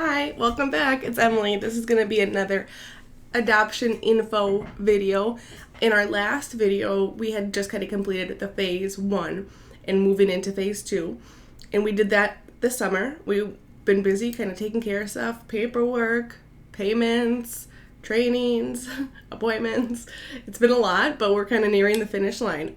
Hi, welcome back. It's Emily. This is going to be another adoption info video. In our last video, we had just kind of completed the phase 1 and moving into phase 2. And we did that this summer. We've been busy kind of taking care of stuff, paperwork, payments, trainings, appointments. It's been a lot, but we're kind of nearing the finish line.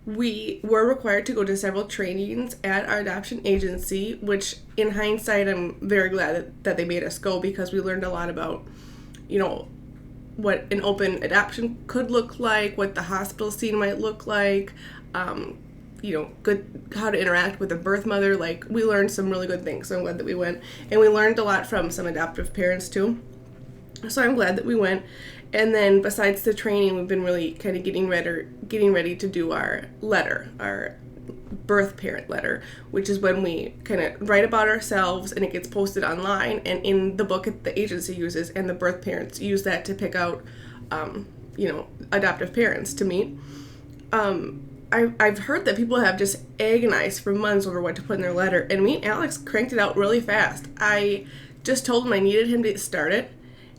We were required to go to several trainings at our adoption agency, which in hindsight, I'm very glad that they made us go because we learned a lot about, what an open adoption could look like, what the hospital scene might look like, good how to interact with a birth mother. Like, we learned some really good things, so I'm glad that we went. And we learned a lot from some adoptive parents too. So I'm glad that we went. And then besides the training, we've been really kind of getting ready to do our letter, our birth parent letter, which is when we kind of write about ourselves and it gets posted online and in the book that the agency uses, and the birth parents use that to pick out, adoptive parents to meet. I've heard that people have just agonized for months over what to put in their letter, and me and Alex cranked it out really fast. I just told him I needed him to start it,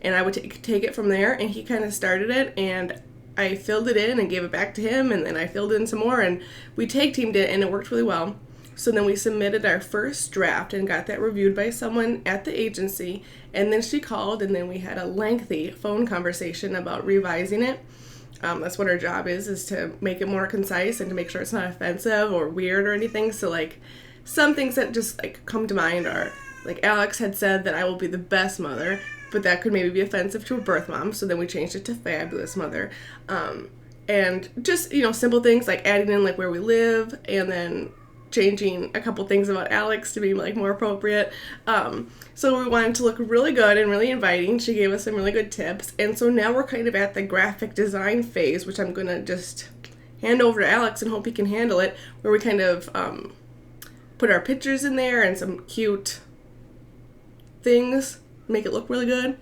and I would take it from there, and he kind of started it, and I filled it in and gave it back to him, and then I filled in some more, and we tag-teamed it, and it worked really well. So then we submitted our first draft and got that reviewed by someone at the agency, and then she called, and then we had a lengthy phone conversation about revising it. That's what our job is to make it more concise and to make sure it's not offensive or weird or anything. So, some things that just, come to mind are, Alex had said that I will be the best mother, but that could maybe be offensive to a birth mom, so then we changed it to fabulous mother. And just, simple things like adding in, where we live, and then changing a couple things about Alex to be, more appropriate. So we wanted to look really good and really inviting. She gave us some really good tips. And so now we're kind of at the graphic design phase, which I'm going to just hand over to Alex and hope he can handle it, where we kind of put our pictures in there and some cute things, make it look really good.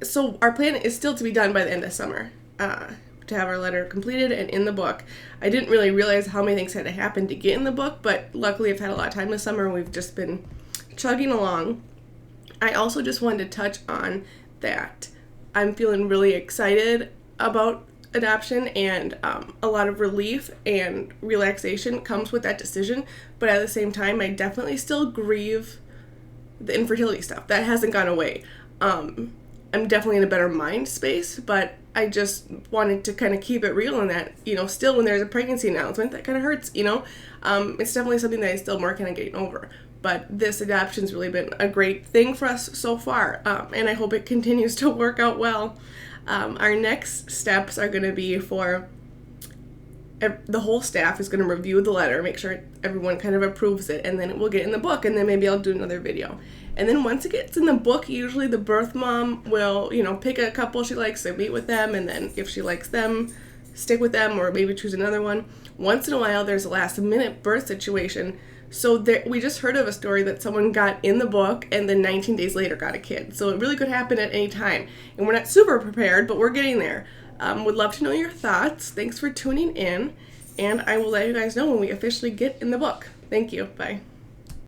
So our plan is still to be done by the end of summer, to have our letter completed and in the book. I didn't really realize how many things had to happen to get in the book, but luckily I've had a lot of time this summer and we've just been chugging along. I also just wanted to touch on that I'm feeling really excited about adoption, and a lot of relief and relaxation comes with that decision, but at the same time I definitely still grieve the infertility stuff. That hasn't gone away. I'm definitely in a better mind space, but I just wanted to kind of keep it real in that, still when there's a pregnancy announcement, that kind of hurts, It's definitely something that I still more kind of getting over. But this adoption's really been a great thing for us so far, and I hope it continues to work out well. Our next steps are going to be for the whole staff is going to review the letter, make sure everyone kind of approves it, and then it will get in the book, and then maybe I'll do another video. And then once it gets in the book, usually the birth mom will, pick a couple she likes and meet with them, and then if she likes them, stick with them, or maybe choose another one. Once in a while, there's a last-minute birth situation. So we just heard of a story that someone got in the book and then 19 days later got a kid. So it really could happen at any time. And we're not super prepared, but we're getting there. Would love to know your thoughts. Thanks for tuning in, and I will let you guys know when we officially get in the book. Thank you. Bye.